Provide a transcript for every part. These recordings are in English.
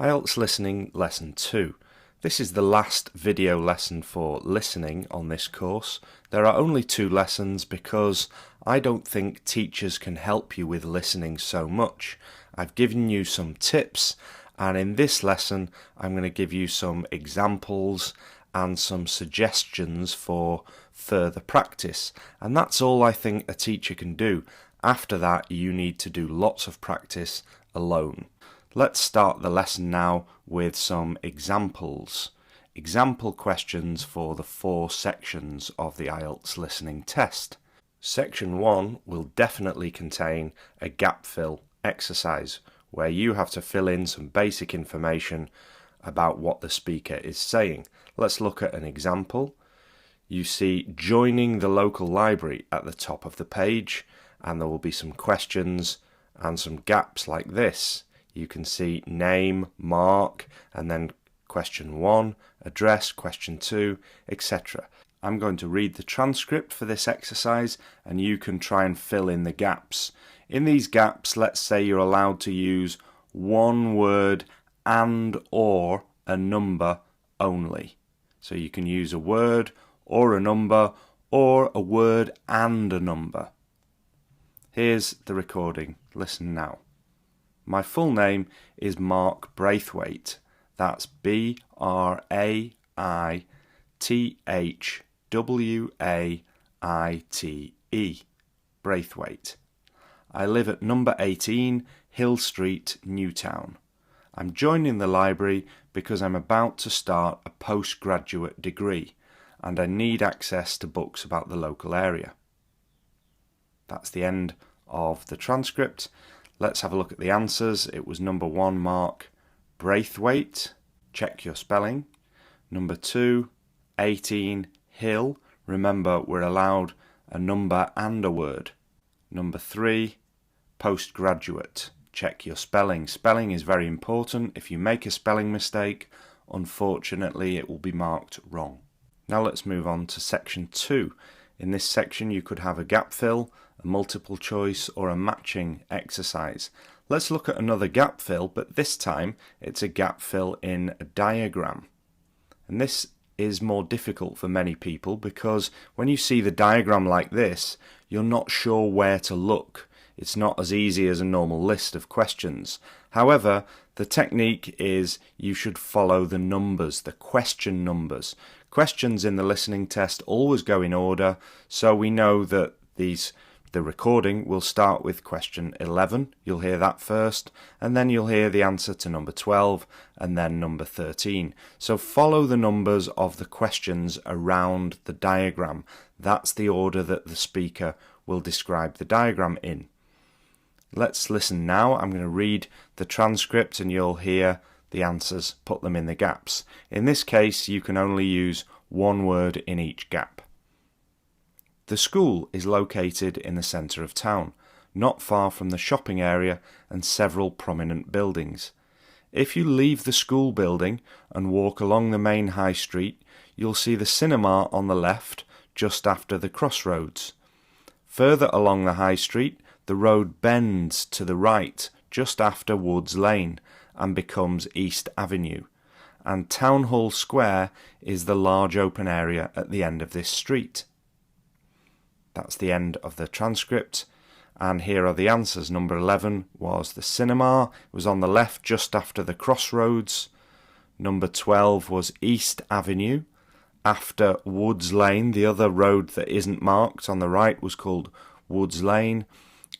IELTS Listening Lesson 2. This is the last video lesson for listening on this course. There are only 2 lessons because I don't think teachers can help you with listening so much. I've given you some tips, and in this lesson I'm going to give you some examples and some suggestions for further practice. And that's all I think a teacher can do. After that, you need to do lots of practice alone. Let's start the lesson now with some examples. Example questions for the 4 sections of the IELTS listening test. Section 1 will definitely contain a gap fill exercise where you have to fill in some basic information about what the speaker is saying. Let's look at an example. You see joining the local library at the top of the page, and there will be some questions and some gaps like this. You can see name, mark, and then question 1, address, question 2, etc. I'm going to read the transcript for this exercise and you can try and fill in the gaps. In these gaps, let's say you're allowed to use one word and or a number only. So you can use a word or a number or a word and a number. Here's the recording. Listen now. My full name is Mark Braithwaite. That's B-R-A-I-T-H-W-A-I-T-E. Braithwaite. I live at number 18 Hill Street, Newtown. I'm joining the library because I'm about to start a postgraduate degree and I need access to books about the local area. That's the end of the transcript. Let's have a look at the answers. It was number 1, Mark Braithwaite. Check your spelling. Number 2, 18, Hill. Remember, we're allowed a number and a word. Number 3, postgraduate. Check your spelling. Spelling is very important. If you make a spelling mistake, unfortunately, it will be marked wrong. Now let's move on to section 2. In this section, you could have a gap fill, a multiple choice, or a matching exercise. Let's look at another gap fill, but this time it's a gap fill in a diagram. And this is more difficult for many people because when you see the diagram like this, you're not sure where to look. It's not as easy as a normal list of questions. However, the technique is you should follow the numbers, the question numbers. Questions in the listening test always go in order, so we know that the recording will start with question 11. You'll hear that first, and then you'll hear the answer to number 12, and then number 13. So follow the numbers of the questions around the diagram. That's the order that the speaker will describe the diagram in. Let's listen now. I'm going to read the transcript and you'll hear the answers, put them in the gaps. In this case, you can only use one word in each gap. The school is located in the centre of town, not far from the shopping area and several prominent buildings. If you leave the school building and walk along the main high street, you'll see the cinema on the left, just after the crossroads. Further along the high street, the road bends to the right, just after Woods Lane, and becomes East Avenue. And Town Hall Square is the large open area at the end of this street. That's the end of the transcript, and here are the answers. Number 11 was the cinema. It was on the left just after the crossroads. Number 12 was East Avenue. After Woods Lane, the other road that isn't marked on the right was called Woods Lane,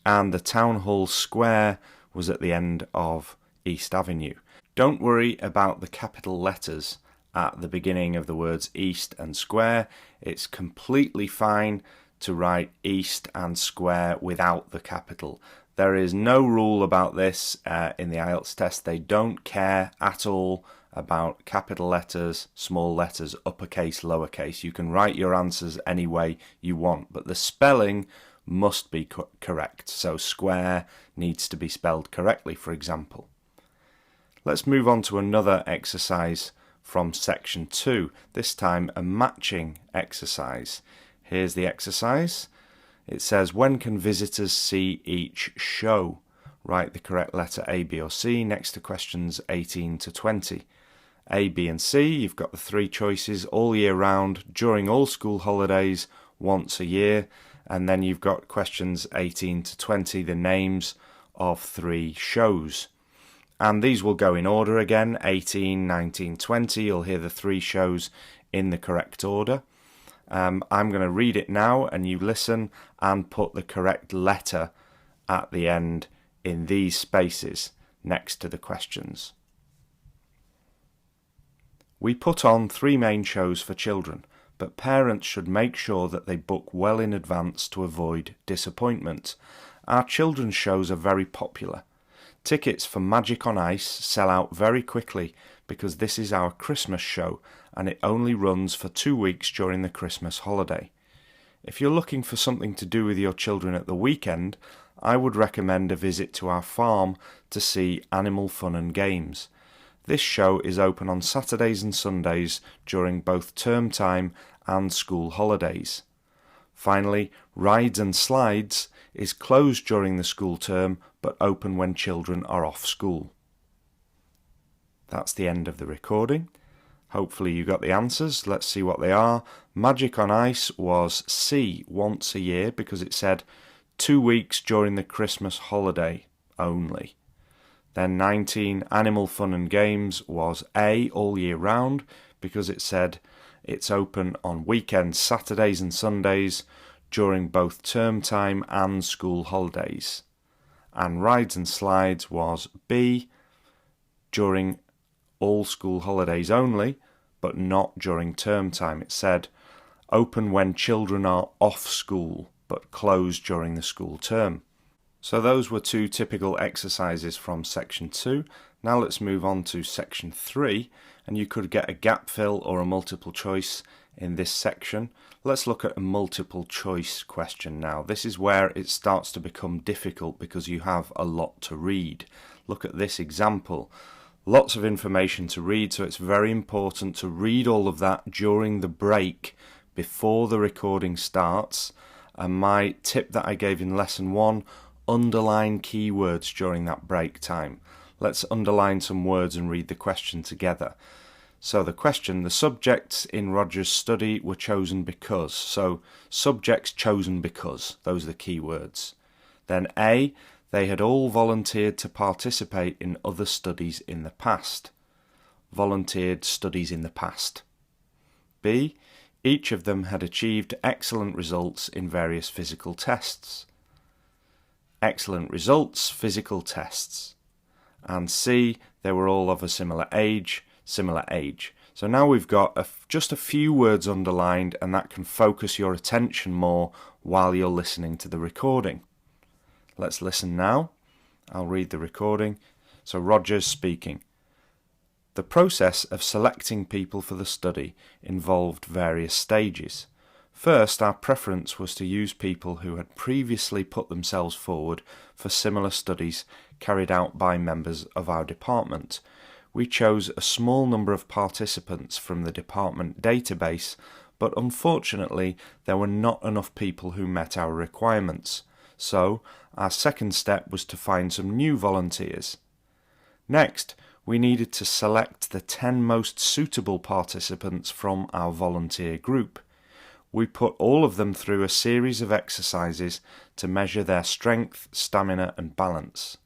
and the Town Hall Square was at the end of East Avenue. Don't worry about the capital letters at the beginning of the words East and Square. It's completely fine to write East and Square without the capital. There is no rule about this in the IELTS test. They don't care at all about capital letters, small letters, uppercase, lowercase. You can write your answers any way you want, but the spelling must be correct. So square needs to be spelled correctly, for example. Let's move on to another exercise from section 2, this time a matching exercise. Here's the exercise. It says, when can visitors see each show? write the correct letter A, B or C next to questions 18 to 20. A, B and C, you've got the three choices: all year round, during all school holidays, once a year, and then you've got questions 18 to 20, the names of three shows. And these will go in order again, 18, 19, 20, you'll hear the three shows in the correct order. I'm going to read it now and you listen and put the correct letter at the end in these spaces next to the questions. We put on three main shows for children, but parents should make sure that they book well in advance to avoid disappointment. Our children's shows are very popular. Tickets for Magic on Ice sell out very quickly because this is our Christmas show and it only runs for 2 weeks during the Christmas holiday. If you're looking for something to do with your children at the weekend, I would recommend a visit to our farm to see Animal Fun and Games. This show is open on Saturdays and Sundays during both term time and school holidays. Finally, Rides and Slides is closed during the school term but open when children are off school. That's the end of the recording. Hopefully you got the answers. Let's see what they are. Magic on Ice was C, once a year, because it said 2 weeks during the Christmas holiday only. Then 19, Animal Fun and Games was A, all year round, because it said it's open on weekends, Saturdays and Sundays during both term time and school holidays. And Rides and Slides was B, during all school holidays only, but not during term time. It said open when children are off school, but closed during the school term. So those were two typical exercises from section 2. Now let's move on to section 3, and you could get a gap fill or a multiple choice in this section. Let's look at a multiple choice question now. This is where it starts to become difficult because you have a lot to read. Look at this example. Lots of information to read, so it's very important to read all of that during the break before the recording starts. And my tip that I gave in lesson 1, underline keywords during that break time. Let's underline some words and read the question together. So the question, the subjects in Roger's study were chosen because. So subjects chosen because, those are the key words. Then A, they had all volunteered to participate in other studies in the past. Volunteered studies in the past. B, each of them had achieved excellent results in various physical tests. Excellent results, physical tests. And C, they were all of a similar age. So now we've got just a few words underlined, and that can focus your attention more while you're listening to the recording. Let's listen now. I'll read the recording. So Roger's speaking. The process of selecting people for the study involved various stages. First, our preference was to use people who had previously put themselves forward for similar studies carried out by members of our department. We chose a small number of participants from the department database, but unfortunately there were not enough people who met our requirements. So, our second step was to find some new volunteers. Next, we needed to select the 10 most suitable participants from our volunteer group. We put all of them through a series of exercises to measure their strength, stamina and balance.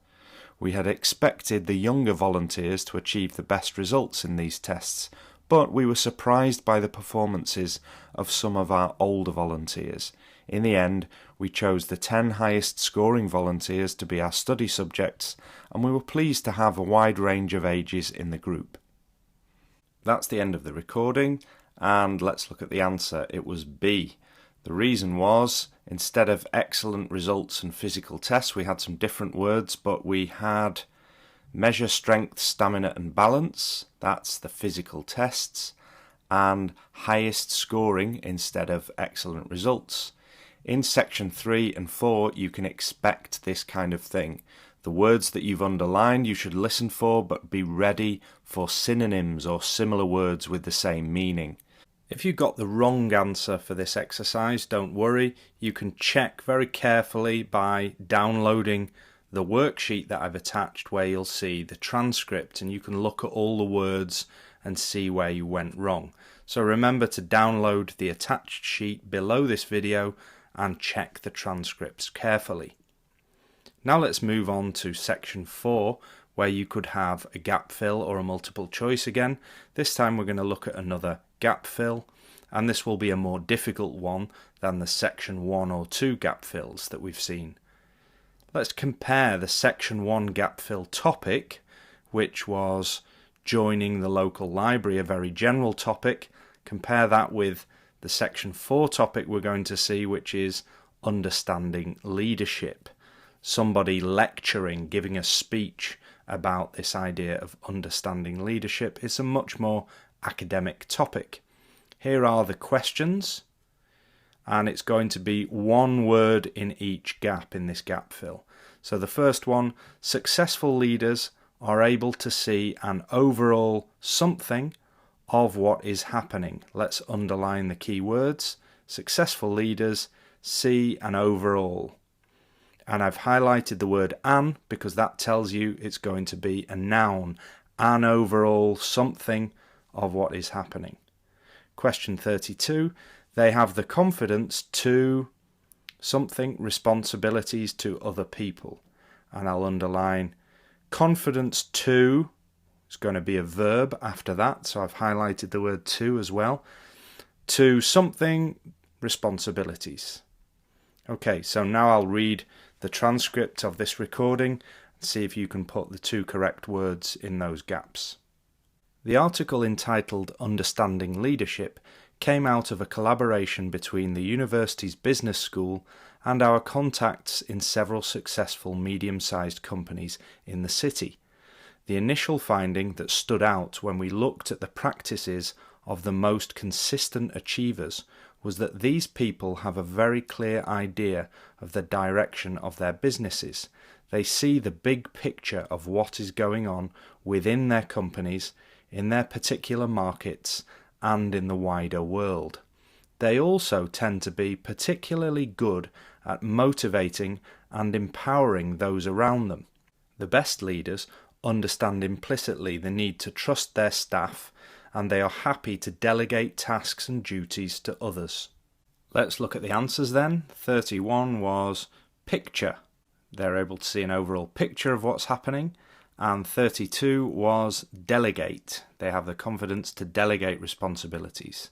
We had expected the younger volunteers to achieve the best results in these tests, but we were surprised by the performances of some of our older volunteers. In the end, we chose the 10 highest scoring volunteers to be our study subjects, and we were pleased to have a wide range of ages in the group. That's the end of the recording, and let's look at the answer. It was B. The reason was, instead of excellent results and physical tests, we had some different words, but we had measure strength, stamina and balance, that's the physical tests, and highest scoring instead of excellent results. In section 3 and 4, you can expect this kind of thing. The words that you've underlined you should listen for, but be ready for synonyms or similar words with the same meaning. If you got the wrong answer for this exercise, don't worry. You can check very carefully by downloading the worksheet that I've attached where you'll see the transcript and you can look at all the words and see where you went wrong. So remember to download the attached sheet below this video and check the transcripts carefully. Now let's move on to section 4, where you could have a gap fill or a multiple choice again. This time we're going to look at another gap fill, and this will be a more difficult one than the section 1 or 2 gap fills that we've seen. Let's compare the section 1 gap fill topic, which was joining the local library, a very general topic. Compare that with the section 4 topic we're going to see, which is understanding leadership. Somebody lecturing, giving a speech about this idea of understanding leadership is a much more academic topic. Here are the questions, and it's going to be one word in each gap in this gap fill. So the first one, successful leaders are able to see an overall something of what is happening. Let's underline the key words. Successful leaders see an overall. And I've highlighted the word an because that tells you it's going to be a noun, an overall something of what is happening. Question 32, they have the confidence to something, responsibilities to other people. And I'll underline confidence to, it's going to be a verb after that, so I've highlighted the word to as well. To something, responsibilities. Okay, so now I'll read the transcript of this recording and see if you can put the 2 correct words in those gaps. The article entitled Understanding Leadership came out of a collaboration between the university's business school and our contacts in several successful medium-sized companies in the city. The initial finding that stood out when we looked at the practices of the most consistent achievers was that these people have a very clear idea of the direction of their businesses. They see the big picture of what is going on within their companies, in their particular markets, and in the wider world. They also tend to be particularly good at motivating and empowering those around them. The best leaders understand implicitly the need to trust their staff, and they are happy to delegate tasks and duties to others. Let's look at the answers then. 31 was picture. They're able to see an overall picture of what's happening. And 32 was delegate. They have the confidence to delegate responsibilities.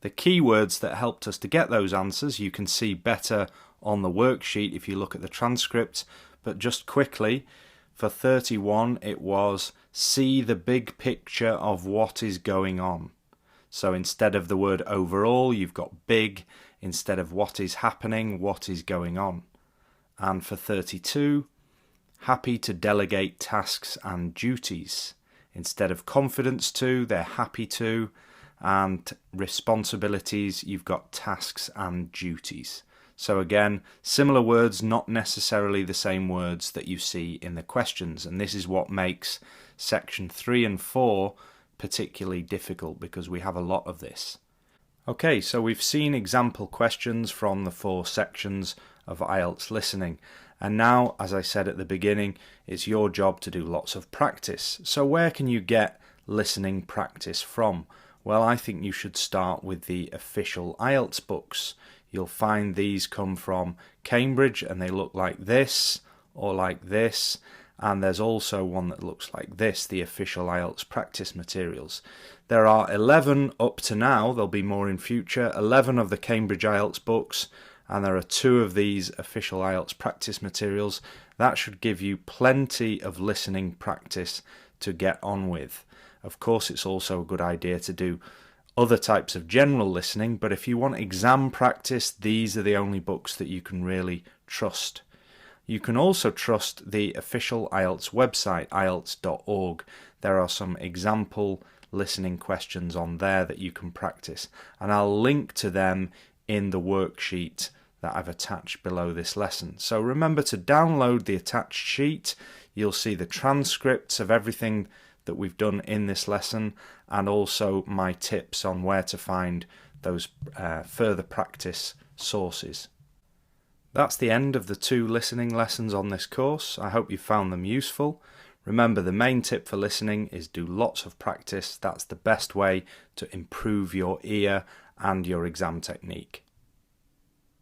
The key words that helped us to get those answers you can see better on the worksheet if you look at the transcript, but just quickly, for 31 it was see the big picture of what is going on. So instead of the word overall you've got big, instead of what is happening, what is going on. And for 32, happy to delegate tasks and duties. Instead of confidence to, they're happy to, and responsibilities, you've got tasks and duties. So again, similar words, not necessarily the same words that you see in the questions, and this is what makes section 3 and 4 particularly difficult because we have a lot of this. Okay, so we've seen example questions from the 4 sections of IELTS listening. And now, as I said at the beginning, it's your job to do lots of practice. So where can you get listening practice from? Well, I think you should start with the official IELTS books. You'll find these come from Cambridge and they look like this or like this. And there's also one that looks like this, the official IELTS practice materials. There are 11 up to now, there'll be more in future, 11 of the Cambridge IELTS books, and there are 2 of these official IELTS practice materials. That should give you plenty of listening practice to get on with. Of course, it's also a good idea to do other types of general listening, but if you want exam practice, these are the only books that you can really trust. You can also trust the official IELTS website, IELTS.org. There are some example listening questions on there that you can practice, and I'll link to them in the worksheet that I've attached below this lesson. So remember to download the attached sheet. You'll see the transcripts of everything that we've done in this lesson, and also my tips on where to find those further practice sources. That's the end of the 2 listening lessons on this course. I hope you found them useful. Remember, the main tip for listening is do lots of practice. That's the best way to improve your ear and your exam technique.